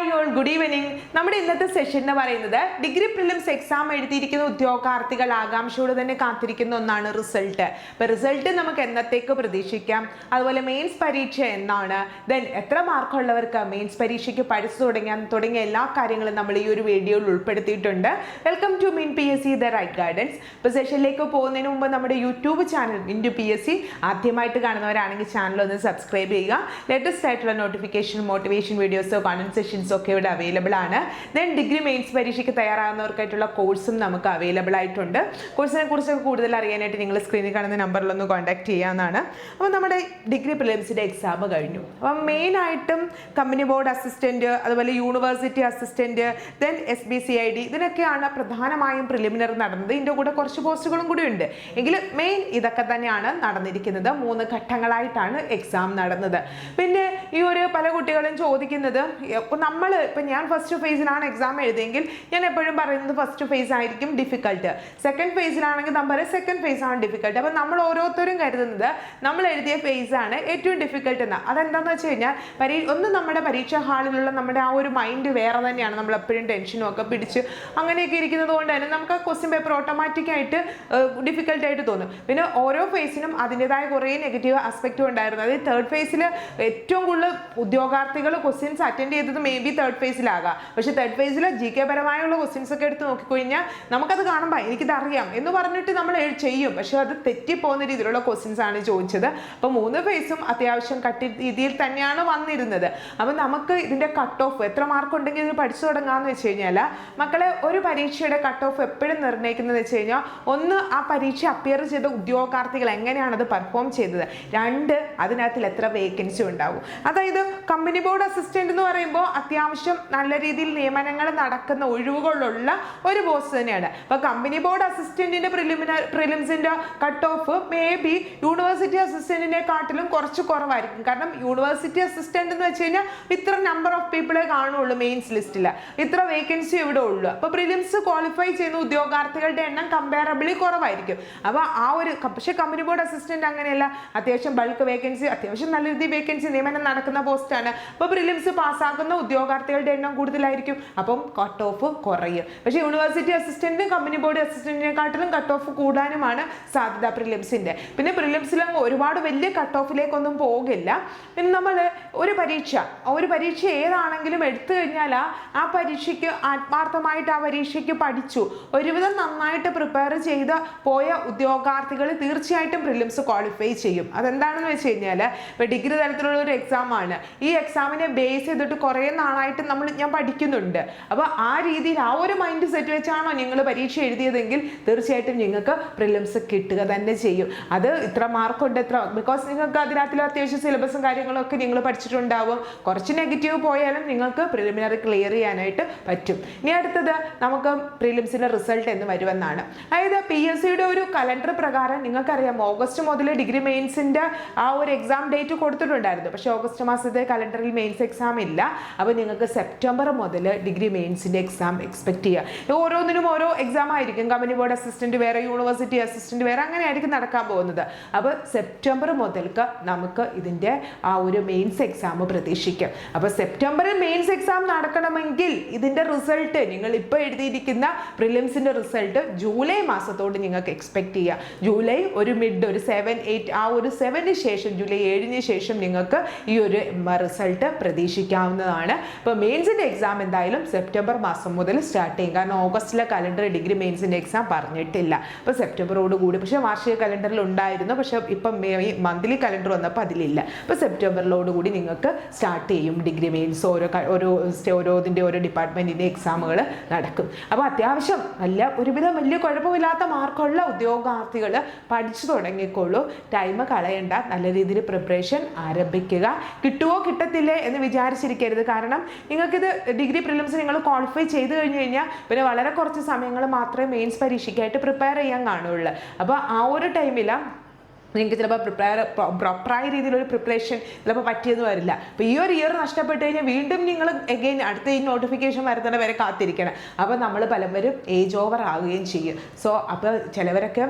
Hi all, good evening. നമ്മുടെ ഇന്നത്തെ session എന്ന് പറയുന്നത് ഡിഗ്രി പ്രിലിംസ് എക്സാം എഴുതിയിരിക്കുന്ന ഉദ്യോഗാർത്ഥികൾ ആകാംക്ഷയോടെ തന്നെ കാത്തിരിക്കുന്ന ഒന്നാണ് റിസൾട്ട്. അപ്പോൾ റിസൾട്ട് നമുക്ക് എന്നത്തേക്ക് പ്രതീക്ഷിക്കാം, അതുപോലെ മെയിൻസ് പരീക്ഷ എന്നാണ്, ദെൻ എത്ര മാർക്കുള്ളവർക്ക് മെയിൻസ് പരീക്ഷയ്ക്ക് പഠിച്ചു തുടങ്ങിയ എല്ലാ കാര്യങ്ങളും നമ്മൾ ഈ ഒരു വീഡിയോയിൽ ഉൾപ്പെടുത്തിയിട്ടുണ്ട്. Welcome to mean PSC the right guidance. ഇപ്പോൾ സെഷനിലേക്ക് പോകുന്നതിന് മുമ്പ് നമ്മുടെ യൂട്യൂബ് ചാനൽ മിൻറ്റു PSC ആദ്യമായിട്ട് കാണുന്നവരാണെങ്കിൽ ചാനൽ ഒന്ന് സബ്സ്ക്രൈബ് ചെയ്യുക. ലേറ്റസ്റ്റ് ആയിട്ടുള്ള നോട്ടിഫിക്കേഷൻ, മോട്ടിവേഷൻ വീഡിയോസോ കമന്റ് സെഷൻസ് ഒക്കെ ഇവിടെ അവൈലബിൾ ആണ്. ദെൻ ഡിഗ്രി മെയിൻസ് പരീക്ഷയ്ക്ക് തയ്യാറാകുന്നവർക്കായിട്ടുള്ള കോഴ്സും നമുക്ക് അവൈലബിൾ ആയിട്ടുണ്ട്. കോഴ്സിനെ കുറിച്ചൊക്കെ കൂടുതൽ അറിയാനായിട്ട് നിങ്ങൾ സ്ക്രീനിൽ കാണുന്ന നമ്പറിലൊന്ന് കോൺടാക്ട് ചെയ്യാവുന്നതാണ്. അപ്പോൾ നമ്മുടെ ഡിഗ്രി പ്രിലിംസിൻ്റെ എക്സാം കഴിഞ്ഞു. അപ്പം മെയിനായിട്ടും കമ്പനി ബോർഡ് അസിസ്റ്റൻറ്റ്, അതുപോലെ യൂണിവേഴ്സിറ്റി അസിസ്റ്റൻറ്റ്, ദെൻ SBCID, ഇതിനൊക്കെയാണ് പ്രധാനമായും പ്രിലിമിനറി നടന്നത്. ഇതിൻ്റെ കൂടെ കുറച്ച് പോസ്റ്റുകളും കൂടി ഉണ്ട്. എങ്കിലും മെയിൻ ഇതൊക്കെ തന്നെയാണ് നടന്നിരിക്കുന്നത്. 3 ഘട്ടങ്ങളായിട്ടാണ് എക്സാം നടന്നത്. പിന്നെ ഈ ഒരു പല കുട്ടികളും ചോദിക്കുന്നത്, ഇപ്പം ഞാൻ ഫസ്റ്റ് ഫേസിലാണ് എക്സാം എഴുതിയെങ്കിൽ ഞാൻ എപ്പോഴും പറയുന്നത് ഫസ്റ്റ് ഫേസ് ആയിരിക്കും ഡിഫിക്കൽട്ട്, സെക്കൻഡ് ഫേസിലാണെങ്കിൽ നമ്മൾ സെക്കൻഡ് ഫേസ് ആണ് ഡിഫിക്കൽട്ട്. അപ്പം നമ്മൾ ഓരോരുത്തരും കരുതുന്നത് നമ്മൾ എഴുതിയ ഫേസ് ആണ് ഏറ്റവും ഡിഫിക്കൽട്ട് എന്ന്. അതെന്താണെന്ന് വെച്ച് കഴിഞ്ഞാൽ നമ്മുടെ പരീക്ഷാ ഹാളിലുള്ള നമ്മുടെ ആ ഒരു മൈൻഡ് വേറെ തന്നെയാണ്. നമ്മൾ എപ്പോഴും ടെൻഷനും ഒക്കെ പിടിച്ച് അങ്ങനെയൊക്കെ ഇരിക്കുന്നത് കൊണ്ട് തന്നെ നമുക്ക് ആ ക്വസ്റ്റ്യൻ പേപ്പർ ഓട്ടോമാറ്റിക്കായിട്ട് ഡിഫിക്കൽട്ടായിട്ട് തോന്നും. പിന്നെ ഓരോ ഫേസിനും അതിൻ്റെതായ കുറേ നെഗറ്റീവ് ആസ്പെക്റ്റും ഉണ്ടായിരുന്നു. അതായത് തേർഡ് ഫേസിൽ ഏറ്റവും കൂടുതൽ ഉദ്യോഗാർത്ഥികൾ ക്വസ്റ്റ്യൻസ് അറ്റൻഡ് ചെയ്തത് മേ ബി തേർഡ് ഫേസിലാകാം. പക്ഷേ തേർഡ് ഫേസിൽ GK പരമായുള്ള ക്വസ്റ്റ്യൻസ് ഒക്കെ എടുത്ത് നോക്കിക്കഴിഞ്ഞാൽ നമുക്കത് കാണുമ്പോൾ എനിക്കിത് അറിയാം എന്ന് പറഞ്ഞിട്ട് നമ്മൾ ചെയ്യും, പക്ഷെ അത് തെറ്റിപ്പോകുന്ന രീതിയിലുള്ള ക്വസ്റ്റ്യൻസ് ആണ് ചോദിച്ചത്. അപ്പോൾ 3 ഫേസും അത്യാവശ്യം കട്ടി രീതിയിൽ തന്നെയാണ് വന്നിരുന്നത്. അപ്പം നമുക്ക് ഇതിൻ്റെ കട്ട് ഓഫ് എത്ര മാർക്ക് ഉണ്ടെങ്കിൽ ഇത് പഠിച്ചു തുടങ്ങാമെന്ന് വെച്ച് കഴിഞ്ഞാൽ, മക്കളെ ഒരു പരീക്ഷയുടെ കട്ട് ഓഫ് എപ്പോഴും നിർണ്ണയിക്കുന്നത് വെച്ച് കഴിഞ്ഞാൽ, ഒന്ന് ആ പരീക്ഷ അപ്പിയർ ചെയ്ത ഉദ്യോഗാർത്ഥികൾ എങ്ങനെയാണ് അത് പെർഫോം ചെയ്തത്, 2 അതിനകത്തിൽ എത്ര വേക്കൻസി ഉണ്ടാവും. അതായത് കമ്പനി ബോർഡ് അസിസ്റ്റന്റ് എന്ന് പറയുമ്പോൾ അത്യാവശ്യം നല്ല രീതിയിൽ നിയമനങ്ങൾ നടക്കുന്ന ഒഴിവുകളുള്ള ഒരു പോസ്റ്റ് തന്നെയാണ്. അപ്പോൾ കമ്പനി ബോർഡ് അസിസ്റ്റന്റിന്റെ പ്രിലിംസിന്റെ cut off may be university അസിസ്റ്റന്റിനെക്കാട്ടിലും കുറച്ച് കുറവായിരിക്കും. കാരണം യൂണിവേഴ്സിറ്റി അസിസ്റ്റന്റ് എന്ന് വെച്ച് കഴിഞ്ഞാൽ ഇത്ര നമ്പർ ഓഫ് പീപ്പിളെ കാണുള്ളൂ മെയിൻസ് ലിസ്റ്റിൽ, ഇത്ര വേക്കൻസി ഇവിടെ ഉള്ളൂ. അപ്പോൾ പ്രിലിംസ് ക്വാളിഫൈ ചെയ്യുന്ന ഉദ്യോഗാർത്ഥികളുടെ എണ്ണം കമ്പാരബിളി കുറവായിരിക്കും. അപ്പോൾ പക്ഷേ കമ്പനി ബോർഡ് അസിസ്റ്റന്റ് അങ്ങനെയല്ല, അത്യാവശ്യം ബൾക്ക് വേക്കൻസി, അത്യാവശ്യം നല്ല രീതിയിൽ വേക്കൻസി നിയമനം നടക്കുന്ന പോസ്റ്റാണ്. അപ്പോൾ പ്രിലിംസ് പാസ്സാക്കുന്ന ഉദ്യോഗാർത്ഥികളുടെ എണ്ണം കൂടുതലായിരിക്കും, അപ്പം കട്ട് ഓഫ് കുറയും. പക്ഷേ യൂണിവേഴ്സിറ്റി അസിസ്റ്റന്റിനും കമ്പനി ബോർഡ് അസിസ്റ്റന്റിനെക്കാട്ടിലും കട്ട് ഓഫ് കൂടാനുമാണ് സാധ്യത പ്രിലിംസിന്റെ. പിന്നെ പ്രിലിംസിൽ ഒരുപാട് വലിയ കട്ട് ഓഫിലേക്കൊന്നും പോകില്ല. പിന്നെ നമ്മൾ ഒരു പരീക്ഷ ഏതാണെങ്കിലും എടുത്തു കഴിഞ്ഞാൽ ആ പരീക്ഷയ്ക്ക് ആത്മാർത്ഥമായിട്ട് ആ പരീക്ഷയ്ക്ക് പഠിച്ചു ഒരുവിധം നന്നായിട്ട് പ്രിപ്പയർ ചെയ്ത് പോയ ഉദ്യോഗാർത്ഥികൾ തീർച്ചയായിട്ടും പ്രിലിംസ് ക്വാളിഫൈ ചെയ്യും. അതെന്താണെന്ന് വെച്ച് കഴിഞ്ഞാൽ, ഇപ്പോൾ ഡിഗ്രി തലത്തിലുള്ള ഒരു എക്സാമാണ്. ഈ എക്സാമിനെ ബേസ് ചെയ്തിട്ട് കുറേ നാളായിട്ട് ഞാൻ പഠിക്കുന്നുണ്ട്. അപ്പോൾ ആ രീതിയിൽ ആ ഒരു മൈൻഡ് സെറ്റ് വെച്ചാണോ നിങ്ങൾ പരീക്ഷ എഴുതിയതെങ്കിൽ തീർച്ചയായിട്ടും നിങ്ങൾക്ക് പ്രിലിംസ് കിട്ടുക തന്നെ ചെയ്യും. അത് ഇത്ര മാർക്കുണ്ട്, ബിക്കോസ് നിങ്ങൾക്ക് അതിനകത്തിൽ അത്യാവശ്യം സിലബസും കാര്യങ്ങളും ഒക്കെ നിങ്ങൾ പഠിച്ചിട്ടുണ്ടാവും. കുറച്ച് നെഗറ്റീവ് പോയാലും നിങ്ങൾക്ക് പ്രിലിമിനറി ക്ലിയർ ചെയ്യാനായിട്ട് പറ്റും. ഇനി അടുത്തത് നമുക്ക് പ്രിലിംസിന്റെ റിസൾട്ട് എന്ന് വരുമെന്നാണ്. അതായത് PSCയുടെ ഒരു കലണ്ടർ പ്രകാരം നിങ്ങൾക്കറിയാം, ഓഗസ്റ്റ് മുതൽ ഡിഗ്രി മെയിൻസിന്റെ ആ ഒരു എക്സാം ഡേറ്റ് കൊടുത്തിട്ടുണ്ടായിരുന്നു. പക്ഷേ ഓഗസ്റ്റ് മാസത്തെ കലണ്ടറിൽ മെയിൻസ് എക്സാം ഇല്ല. അപ്പോൾ നിങ്ങൾക്ക് സെപ്റ്റംബർ മുതൽ ഡിഗ്രി മെയിൻസിന്റെ എക്സാം എക്സ്പെക്ട് ചെയ്യുക. ഓരോന്നിനും ഓരോ എക്സാം ആയിരിക്കും. കമ്പനി ബോർഡ് അസിസ്റ്റന്റ് വേറെ, യൂണിവേഴ്സിറ്റി അസിസ്റ്റന്റ് വേറെ, അങ്ങനെ ആയിരിക്കും നടക്കാൻ പോകുന്നത്. അപ്പോൾ സെപ്റ്റംബർ മുതൽക്ക് നമുക്ക് ഇതിൻ്റെ ആ ഒരു മെയിൻസ് എക്സാം പ്രതീക്ഷിക്കാം. അപ്പോൾ സെപ്റ്റംബറിൽ മെയിൻസ് എക്സാം നടക്കണമെങ്കിൽ ഇതിൻ്റെ റിസൾട്ട്, നിങ്ങൾ ഇപ്പോൾ എഴുതിയിരിക്കുന്ന പ്രിലിംസിന്റെ റിസൾട്ട് ജൂലൈ മാസത്തോട് നിങ്ങൾക്ക് എക്സ്പെക്ട് ചെയ്യാം. ജൂലൈ ഒരു മിഡ്, ഒരു 7-8, ആ ഒരു 7ന് ശേഷം, ജൂലൈ 7ന് ശേഷം നിങ്ങൾക്ക് ഈ ഒരു റിസൾട്ട് പ്രതീക്ഷിക്കാവുന്നതാണ്. ഇപ്പോൾ മെയിൻസിൻ്റെ എക്സാം എന്തായാലും സെപ്റ്റംബർ മാസം മുതൽ സ്റ്റാർട്ട് ചെയ്യും. കാരണം ഓഗസ്റ്റിലെ കലണ്ടർ ഡിഗ്രി മെയിൻസിൻ്റെ എക്സാം പറഞ്ഞിട്ടില്ല. അപ്പോൾ സെപ്റ്റംബറോട് കൂടി, പക്ഷേ വാർഷിക കലണ്ടറിൽ ഉണ്ടായിരുന്നു, പക്ഷേ ഇപ്പം മന്ത്ലി കലണ്ടർ വന്നപ്പോൾ അതിലില്ല. അപ്പോൾ സെപ്റ്റംബറിലോട് കൂടി നിങ്ങൾക്ക് സ്റ്റാർട്ട് ചെയ്യും ഡിഗ്രി മെയിൻസ്. ഓരോതിൻ്റെ ഓരോ ഡിപ്പാർട്ട്മെൻറ്റിൻ്റെ എക്സാമുകൾ നടക്കും. അപ്പോൾ അത്യാവശ്യം ഒരുവിധം വലിയ കുഴപ്പമില്ലാത്ത മാർക്കുള്ള ഉദ്യോഗാർത്ഥികൾ പഠിച്ചു തുടങ്ങിക്കോളൂ. ടൈം കളയണ്ട, നല്ല രീതിയിൽ പ്രിപ്പറേഷൻ ആരംഭിക്കുക. കിട്ടുമോ കിട്ടത്തില്ലേ എന്ന് വിചാരിച്ചിരിക്കരുത്. കാരണം നിങ്ങൾക്കിത് ഡിഗ്രി പ്രിലിംസ് നിങ്ങൾ ക്വാളിഫൈ ചെയ്ത് കഴിഞ്ഞാൽ പിന്നെ വളരെ കുറച്ച് സമയങ്ങൾ മാത്രമേ മെയിൻസ് പരീക്ഷയ്ക്കായിട്ട് പ്രിപ്പയർ ചെയ്യാൻ കാണുള്ളൂ. അപ്പോൾ ആ ഒരു ടൈമിൽ നിങ്ങൾക്ക് ചിലപ്പോൾ പ്രോപ്പറായ രീതിയിലൊരു പ്രിപ്പറേഷൻ ചിലപ്പോൾ പറ്റിയെന്ന് വരില്ല. അപ്പോൾ ഈ ഒരു ഇയർ നഷ്ടപ്പെട്ട് കഴിഞ്ഞാൽ വീണ്ടും നിങ്ങൾ എഗെയിൻ അടുത്ത ഈ നോട്ടിഫിക്കേഷൻ വരുന്നത് വരെ കാത്തിരിക്കണം. അപ്പോൾ നമ്മൾ പലവരും ഏജ് ഓവർ ആവുകയും ചെയ്യും. സോ അപ്പോൾ ചിലവരൊക്കെ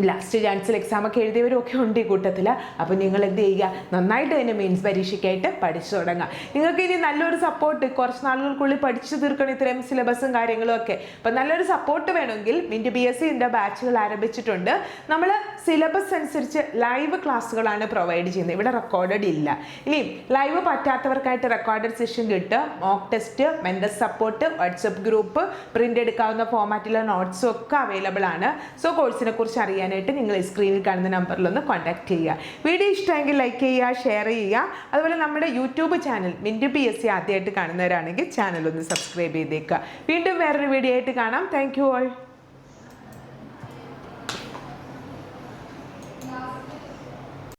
ലാസ്റ്റ് ചാൻസിൽ എക്സാമൊക്കെ എഴുതിയവരൊക്കെ ഉണ്ട് ഈ കൂട്ടത്തിൽ. അപ്പോൾ നിങ്ങൾ എന്ത് ചെയ്യുക, നന്നായിട്ട് തന്നെ മെയിൻസ് പരീക്ഷയ്ക്കായിട്ട് പഠിച്ചു തുടങ്ങുക. നിങ്ങൾക്ക് ഇനി നല്ലൊരു സപ്പോർട്ട് കുറച്ച് നാളുകൾക്കുള്ളിൽ പഠിച്ചു തീർക്കണം ഇത്രയും സിലബസും കാര്യങ്ങളും ഒക്കെ. അപ്പം നല്ലൊരു സപ്പോർട്ട് വേണമെങ്കിൽ മിൻറ്റ് PSC ബാച്ചുകൾ ആരംഭിച്ചിട്ടുണ്ട്. നമ്മൾ സിലബസ് അനുസരിച്ച് ലൈവ് ക്ലാസ്സുകളാണ് പ്രൊവൈഡ് ചെയ്യുന്നത്, ഇവിടെ റെക്കോർഡഡ് ഇല്ല. ഇനി ലൈവ് പറ്റാത്തവർക്കായിട്ട് റെക്കോർഡഡ് സെഷൻ കിട്ടും, mock test, mental support, WhatsApp group, print എടുക്കാവുന്ന ഫോമാറ്റിലെ നോട്ട്സും ഒക്കെ അവൈലബിൾ ആണ്. സോ കോഴ്സിനെ കുറിച്ച് അറിയാനായിട്ട് നിങ്ങൾ ഈ സ്ക്രീനിൽ കാണുന്ന നമ്പറിലൊന്ന് കോൺടാക്ട് ചെയ്യുക. വീഡിയോ ഇഷ്ടമെങ്കിൽ ലൈക്ക് ചെയ്യുക, ഷെയർ ചെയ്യുക. അതുപോലെ നമ്മുടെ യൂട്യൂബ് ചാനൽ മിൻറ്റ് PSC ആദ്യമായിട്ട് കാണുന്നവരാണെങ്കിൽ ചാനൽ ഒന്ന് സബ്സ്ക്രൈബ് ചെയ്തേക്കുക. വീണ്ടും വേറൊരു വീഡിയോ ആയിട്ട് കാണാം. Thank you all.